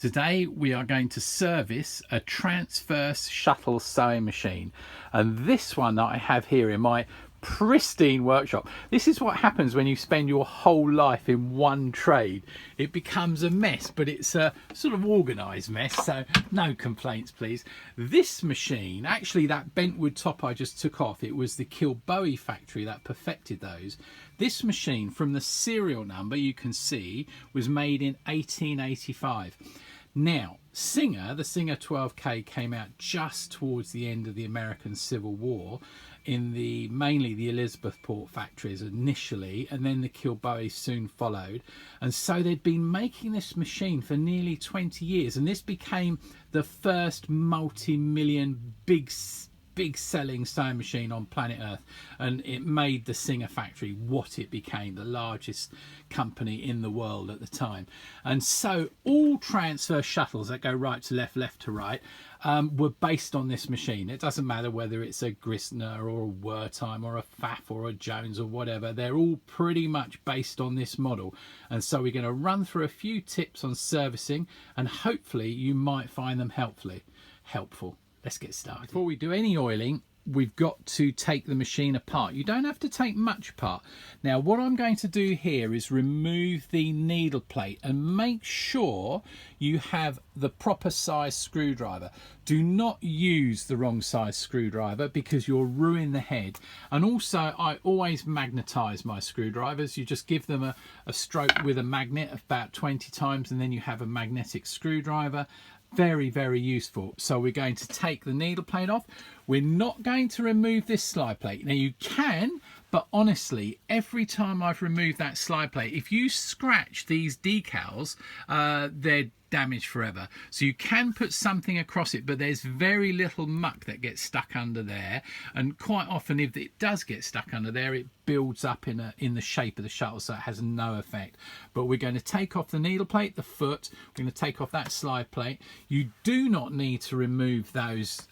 Today we are going to service a transverse shuttle sewing machine, and this one that I have here in my pristine workshop. This is what happens when you spend your whole life in one trade. It becomes a mess, but it's a sort of organised mess, so no complaints please. This machine, actually that bentwood top I just took off, it was the Kilbowie factory that perfected those. This machine, from the serial number you can see, was made in 1885. Now, the Singer 12K came out just towards the end of the American Civil War in mainly the Elizabethport factories initially, and then the Kilbowie soon followed. And so they'd been making this machine for nearly 20 years, and this became the first multi-million big selling sewing machine on planet Earth, and it made the Singer factory what it became, the largest company in the world at the time. And so all transverse shuttles that go right to left, left to right, were based on this machine. It doesn't matter whether it's a Gristner or a Wertheim or a Pfaff or a Jones or whatever, they're all pretty much based on this model. And so we're going to run through a few tips on servicing, and hopefully you might find them helpful. Let's get started. Before we do any oiling, we've got to take the machine apart. You don't have to take much apart. Now what I'm going to do here is remove the needle plate and make sure you have the proper size screwdriver. Do not use the wrong size screwdriver because you'll ruin the head. And also I always magnetize my screwdrivers. You just give them a stroke with a magnet about 20 times, and then you have a magnetic screwdriver. Very, very useful. So we're going to take the needle plate off. We're not going to remove this slide plate. Now you can, but honestly, every time I've removed that slide plate, if you scratch these decals, they're damaged forever. So you can put something across it, but there's very little muck that gets stuck under there, and quite often if it does get stuck under there, it builds up in the shape of the shuttle, so it has no effect. But we're going to take off the needle plate, the foot, we're going to take off that slide plate. You do not need to remove those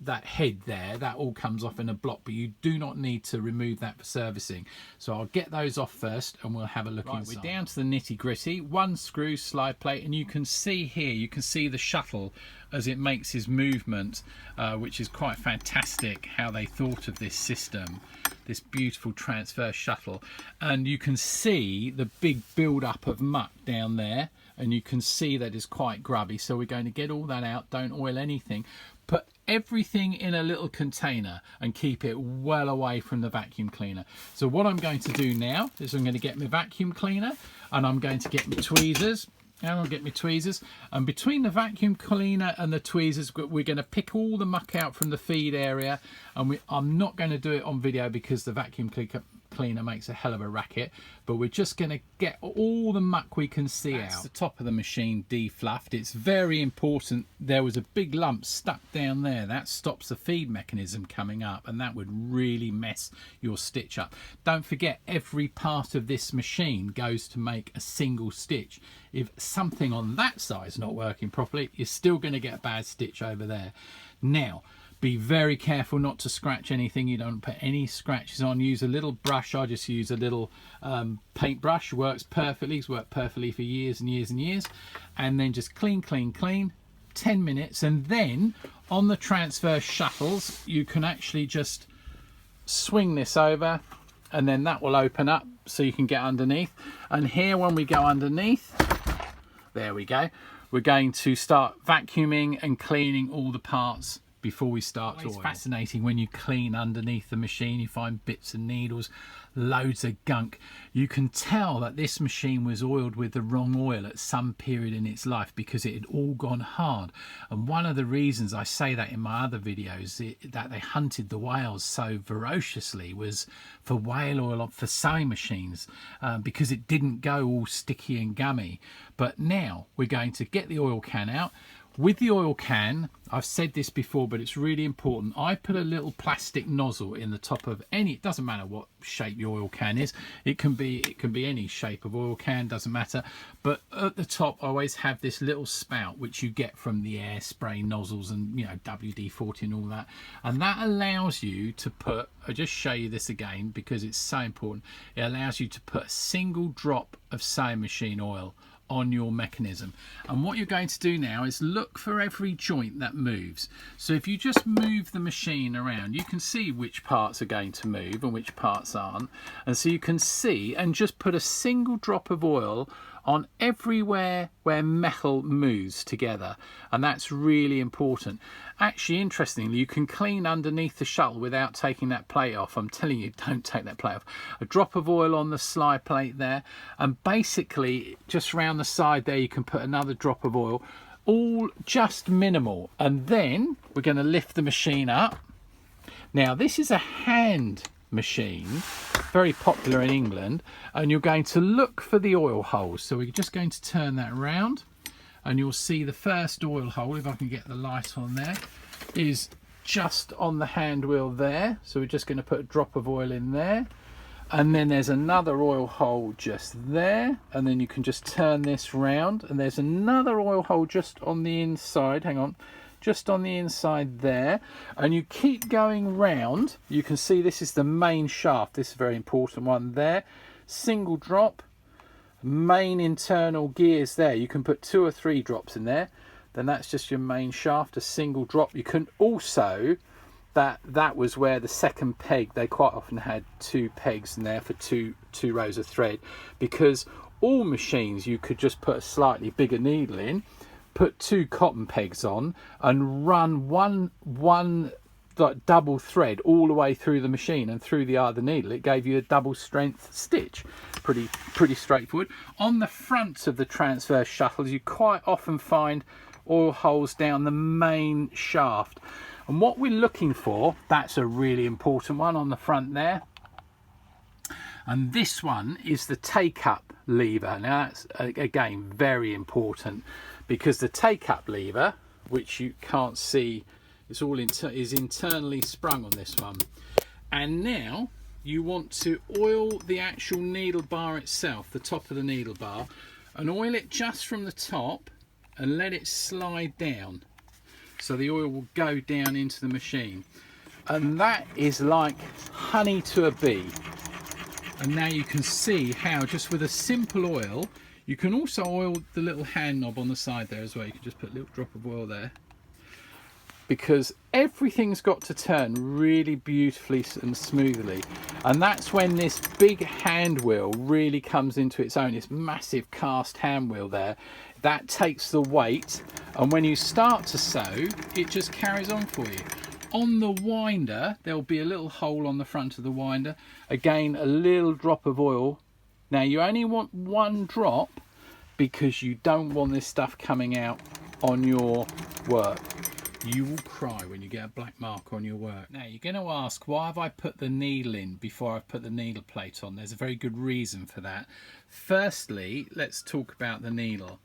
that head there, that all comes off in a block, but you do not need to remove that for servicing. So I'll get those off first and we'll have a look inside. We're down to the nitty gritty. One screw, slide plate, and you can see here, you can see the shuttle as it makes his movement, which is quite fantastic how they thought of this system, this beautiful transverse shuttle. And you can see the big build up of muck down there, and you can see that it's quite grubby. So we're going to get all that out. Don't oil anything. Put everything in a little container and keep it well away from the vacuum cleaner. So what I'm going to do now is I'm going to get my vacuum cleaner, and I'm going to get my tweezers. And I'll get my tweezers, and between the vacuum cleaner and the tweezers we're going to pick all the muck out from the feed area. And I'm not going to do it on video because the vacuum cleaner makes a hell of a racket, but we're just going to get all the muck we can see out. That's the top of the machine defluffed. It's very important. There was a big lump stuck down there. That stops the feed mechanism coming up, and that would really mess your stitch up. Don't forget, every part of this machine goes to make a single stitch. If something on that side is not working properly, you're still going to get a bad stitch over there. Now, be very careful not to scratch anything. You don't put any scratches on. Use a little brush. I just use a little paintbrush. Works perfectly. It's worked perfectly for years and years and years. And then just clean, clean, clean. 10 minutes. And then on the transverse shuttles, you can actually just swing this over, and then that will open up so you can get underneath. And here, when we go underneath, there we go. We're going to start vacuuming and cleaning all the parts before we start to oil. It's fascinating when you clean underneath the machine. You find bits and needles, loads of gunk. You can tell that this machine was oiled with the wrong oil at some period in its life because it had all gone hard. And one of the reasons I say that in my other videos, that they hunted the whales so ferociously, was for whale oil for sewing machines, because it didn't go all sticky and gummy. But now we're going to get the oil can out. With the oil can, I've said this before, but it's really important. I put a little plastic nozzle in the top of any, it doesn't matter what shape your oil can is. It can be any shape of oil can, doesn't matter. But at the top, I always have this little spout, which you get from the air spray nozzles and, you know, WD-40 and all that. And that allows you to put, I'll just show you this again because it's so important. It allows you to put a single drop of sewing machine oil on your mechanism. And what you're going to do now is look for every joint that moves. So if you just move the machine around, you can see which parts are going to move and which parts aren't. And so you can see, and just put a single drop of oil on everywhere where metal moves together, and that's really important. Actually, interestingly, you can clean underneath the shuttle without taking that plate off. I'm telling you, don't take that plate off. A drop of oil on the slide plate there, and basically just around the side there you can put another drop of oil, all just minimal. And then we're going to lift the machine up. Now this is a hand machine, very popular in England, and you're going to look for the oil holes. So we're just going to turn that around, and you'll see the first oil hole, if I can get the light on there, is just on the hand wheel there. So we're just going to put a drop of oil in there, and then there's another oil hole just there, and then you can just turn this round, and there's another oil hole just on the inside, hang on, just on the inside there, and you keep going round. You can see this is the main shaft, this is a very important one there, single drop, main internal gears there. You can put 2 or 3 drops in there, then that's just your main shaft, a single drop. You can also, that was where the second peg, they quite often had 2 pegs in there for two rows of thread, because all machines you could just put a slightly bigger needle in, put 2 cotton pegs on, and run one like double thread all the way through the machine and through the other needle. It gave you a double strength stitch. Pretty straightforward. On the front of the transverse shuttles, you quite often find oil holes down the main shaft, and what we're looking for, that's a really important one on the front there. And this one is the take-up lever. Now that's again very important, because the take-up lever, which you can't see, is internally sprung on this one. And now you want to oil the actual needle bar itself, the top of the needle bar, and oil it just from the top and let it slide down, so the oil will go down into the machine. And that is like honey to a bee. And now you can see how just with a simple oil, you can also oil the little hand knob on the side there as well. You can just put a little drop of oil there, because everything's got to turn really beautifully and smoothly. And that's when this big hand wheel really comes into its own, this massive cast hand wheel there. That takes the weight, and when you start to sew, it just carries on for you. On the winder, there'll be a little hole on the front of the winder. Again, a little drop of oil. Now you only want 1 drop, because you don't want this stuff coming out on your work. You will cry when you get a black mark on your work. Now you're going to ask, why have I put the needle in before I put the needle plate on? There's a very good reason for that. Firstly, let's talk about the needle.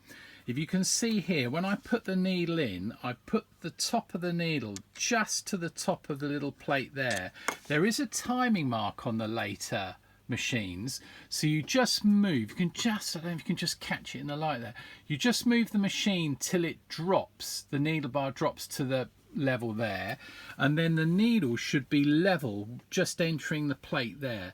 If you can see here, when I put the needle in, I put the top of the needle just to the top of the little plate there. There is a timing mark on the later machines, so you just move, you can just, I don't know if you can just catch it in the light there, you just move the machine till it drops, the needle bar drops to the level there, and then the needle should be level just entering the plate there.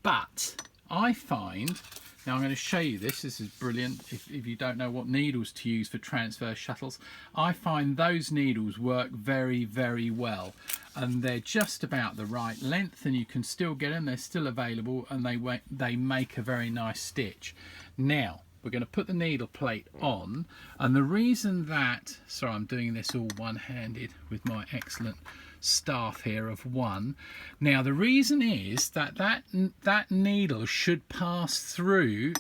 But I find, now I'm going to show you this is brilliant if you don't know what needles to use for transverse shuttles. I find those needles work very, very well, and they're just about the right length, and you can still get them, they're still available, and they make a very nice stitch. Now we're going to put the needle plate on, and the reason that, sorry I'm doing this all one-handed with my excellent staff here of 1. Now the reason is that needle should pass through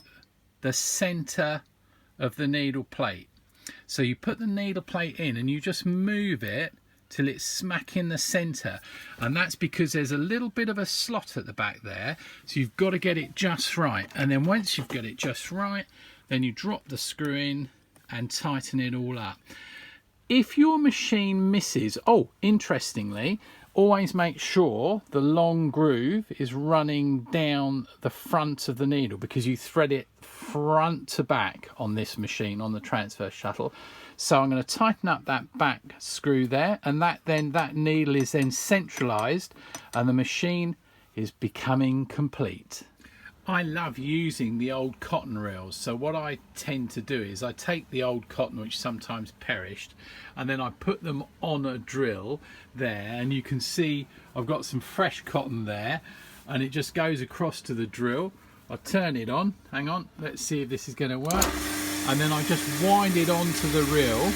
the center of the needle plate. So you put the needle plate in and you just move it till it's smack in the center, and that's because there's a little bit of a slot at the back there, so you've got to get it just right. And then once you've got it just right, then you drop the screw in and tighten it all up. If your machine misses, oh, interestingly, always make sure the long groove is running down the front of the needle, because you thread it front to back on this machine, on the transverse shuttle. So I'm going to tighten up that back screw there, and that needle is then centralized, and the machine is becoming complete. I love using the old cotton reels, so what I tend to do is I take the old cotton, which sometimes perished, and then I put them on a drill there, and you can see I've got some fresh cotton there, and it just goes across to the drill. I turn it on, hang on, let's see if this is going to work, and then I just wind it onto the reel,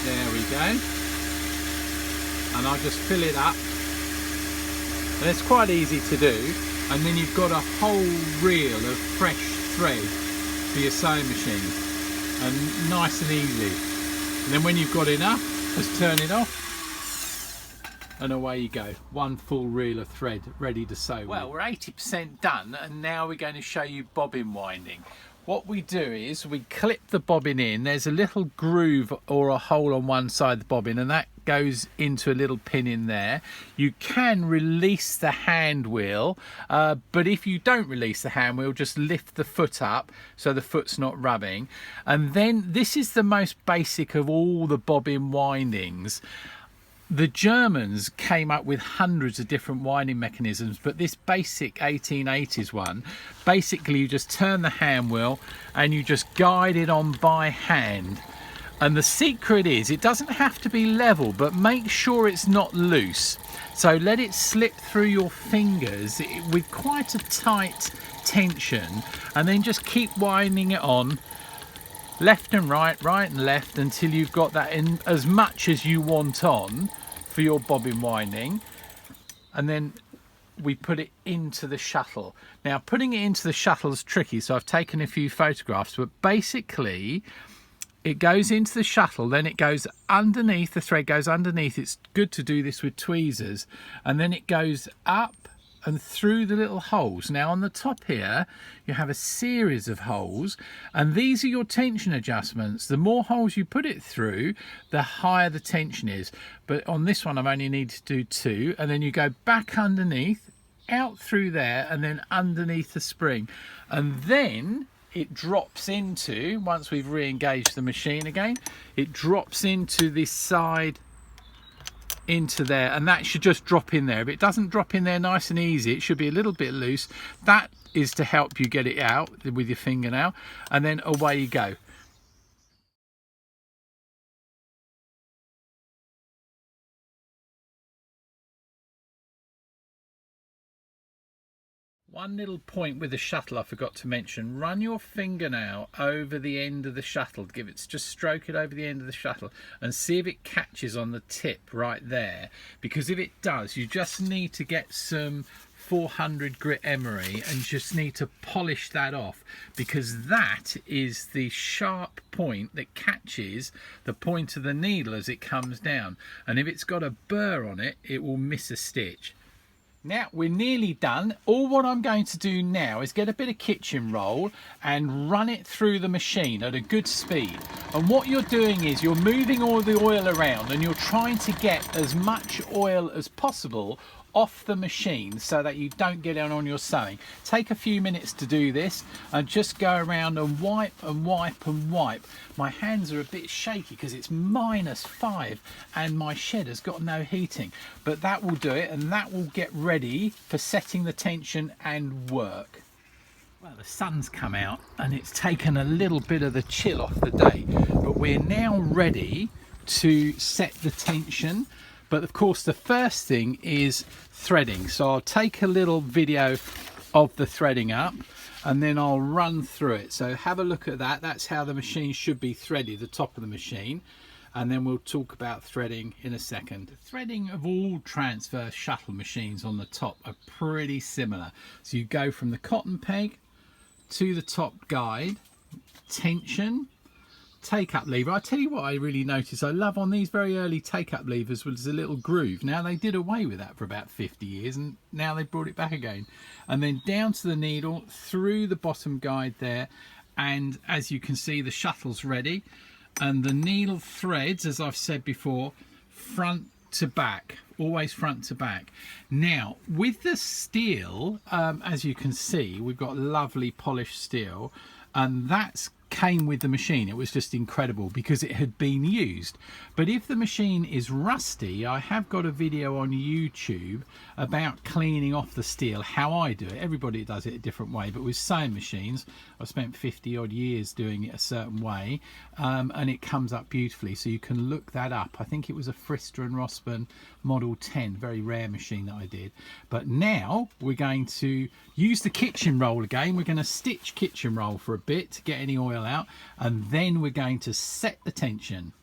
there we go, and I just fill it up, and it's quite easy to do. And then you've got a whole reel of fresh thread for your sewing machine, and nice and easy. And then when you've got enough, just turn it off and away you go. One full reel of thread ready to sew. Well, we're 80% done, and now we're going to show you bobbin winding. What we do is we clip the bobbin in. There's a little groove or a hole on one side of the bobbin, and that goes into a little pin in there. You can release the hand wheel, but if you don't release the hand wheel, just lift the foot up so the foot's not rubbing. And then this is the most basic of all the bobbin windings. The Germans came up with hundreds of different winding mechanisms, but this basic 1880s one, basically you just turn the hand wheel and you just guide it on by hand. And the secret is, it doesn't have to be level, but make sure it's not loose. So let it slip through your fingers with quite a tight tension, and then just keep winding it on left and right, right and left, until you've got that in as much as you want on for your bobbin winding. And then we put it into the shuttle. Now, putting it into the shuttle is tricky, so I've taken a few photographs, but basically it goes into the shuttle, then it goes underneath, the thread goes underneath. It's good to do this with tweezers, and then it goes up and through the little holes. Now on the top here you have a series of holes, and these are your tension adjustments. The more holes you put it through, the higher the tension is, but on this one I've only needed to do 2, and then you go back underneath, out through there, and then underneath the spring, and then it drops into, once we've re-engaged the machine again, it drops into this side, into there, and that should just drop in there. If it doesn't drop in there nice and easy, it should be a little bit loose. That is to help you get it out with your fingernail, and then away you go. One little point with the shuttle I forgot to mention: run your fingernail over the end of the shuttle, just stroke it over the end of the shuttle and see if it catches on the tip right there, because if it does, you just need to get some 400 grit emery and just need to polish that off, because that is the sharp point that catches the point of the needle as it comes down, and if it's got a burr on it, it will miss a stitch. Now we're nearly done. All what I'm going to do now is get a bit of kitchen roll and run it through the machine at a good speed. And what you're doing is you're moving all the oil around, and you're trying to get as much oil as possible off the machine so that you don't get down on your sewing. Take a few minutes to do this and just go around and wipe and wipe and wipe. My hands are a bit shaky because it's -5 and my shed has got no heating, but that will do it, and that will get ready for setting the tension and work. Well, the sun's come out and it's taken a little bit of the chill off the day, but we're now ready to set the tension. But of course the first thing is threading, so I'll take a little video of the threading up and then I'll run through it. So have a look at that. That's how the machine should be threaded, the top of the machine, and then we'll talk about threading in a second. The threading of all transverse shuttle machines on the top are pretty similar. So you go from the cotton peg to the top guide, tension, take-up lever. I tell you what I really noticed, I love on these very early take-up levers was a little groove. Now they did away with that for about 50 years and now they brought it back again. And then down to the needle, through the bottom guide there, and as you can see the shuttle's ready, and the needle threads, as I've said before, front to back, always front to back. Now with the steel, as you can see, we've got lovely polished steel, and that's came with the machine. It was just incredible because it had been used. But if the machine is rusty, I have got a video on YouTube about cleaning off the steel, how I do it. Everybody does it a different way, but with sewing machines, I've spent 50 odd years doing it a certain way, and it comes up beautifully. So you can look that up. I think it was a Frister and Rossmann Model 10, very rare machine that I did. But now we're going to use the kitchen roll again. We're going to stitch kitchen roll for a bit to get any oil out, and then we're going to set the tension.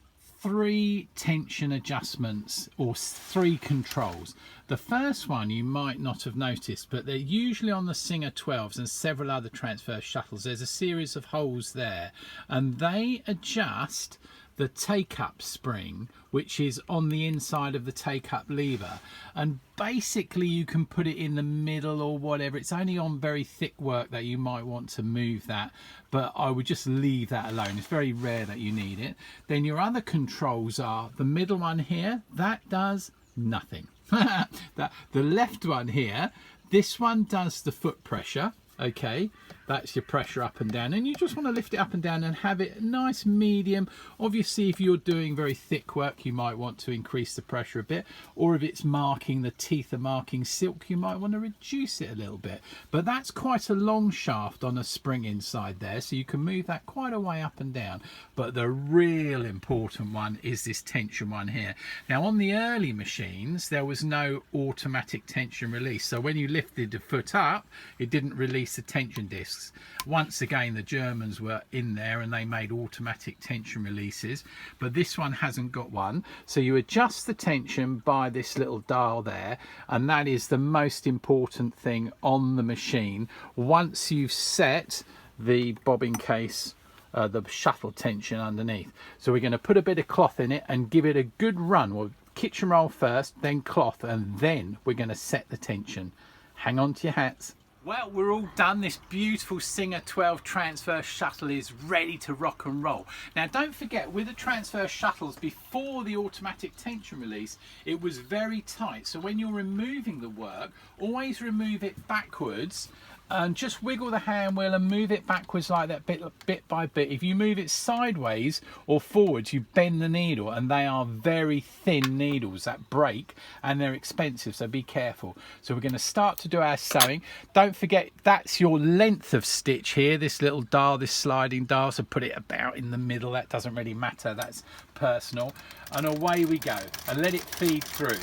3 tension adjustments, or 3 controls. The first one you might not have noticed, but they're usually on the Singer 12s and several other transverse shuttles. There's a series of holes there, and they adjust the take-up spring, which is on the inside of the take-up lever, and basically you can put it in the middle or whatever. It's only on very thick work that you might want to move that, but I would just leave that alone. It's very rare that you need it. Then your other controls are the middle one here, that does nothing. The left one here, this one does the foot pressure. Okay, that's your pressure up and down, and you just want to lift it up and down and have it nice medium. Obviously if you're doing very thick work, you might want to increase the pressure a bit, or if it's marking, the teeth are marking silk, you might want to reduce it a little bit. But that's quite a long shaft on a spring inside there, so you can move that quite a way up and down. But the real important one is this tension one here. Now on the early machines there was no automatic tension release, so when you lifted the foot up it didn't release the tension discs. Once again, the Germans were in there and they made automatic tension releases, but this one hasn't got one. So you adjust the tension by this little dial there, and that is the most important thing on the machine. Once you've set the bobbin case, the shuttle tension underneath. So we're going to put a bit of cloth in it and give it a good run. Well, kitchen roll first, then cloth, and then we're going to set the tension. Hang on to your hats. Well, we're all done. This beautiful Singer 12 transverse shuttle is ready to rock and roll. Now don't forget, with the transverse shuttles, before the automatic tension release, it was very tight. So when you're removing the work, always remove it backwards and just wiggle the hand wheel and move it backwards like that, bit by bit. If you move it sideways or forwards, you bend the needle, and they are very thin needles that break, and they're expensive, so be careful. So we're going to start to do our sewing. Don't forget, that's your length of stitch here, this little dial, this sliding dial, so put it about in the middle. That doesn't really matter, that's personal. And away we go, and let it feed through.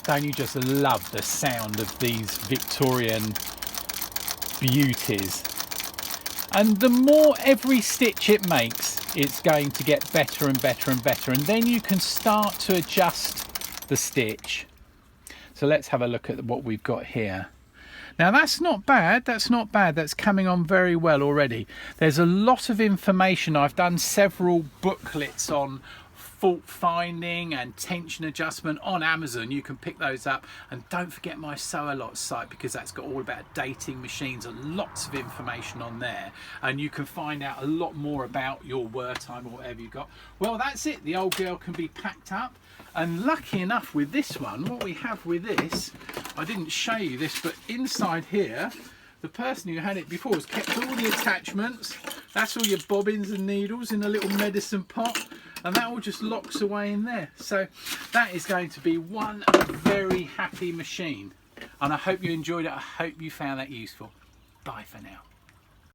Don't you just love the sound of these Victorian beauties? And the more every stitch it makes, it's going to get better and better and better, and then you can start to adjust the stitch. So let's have a look at what we've got here. Now that's not bad, that's not bad, that's coming on very well already. There's a lot of information. I've done several booklets on fault finding and tension adjustment on Amazon. You can pick those up, and don't forget my Sew A Lot site, because that's got all about dating machines and lots of information on there, and you can find out a lot more about your wear time or whatever you've got. Well, that's it, the old girl can be packed up. And lucky enough with this one, what we have with this, I didn't show you this, but inside here, the person who had it before has kept all the attachments. That's all your bobbins and needles in a little medicine pot, and that all just locks away in there. So that is going to be one very happy machine, and I hope you enjoyed it. I hope you found that useful. Bye for now.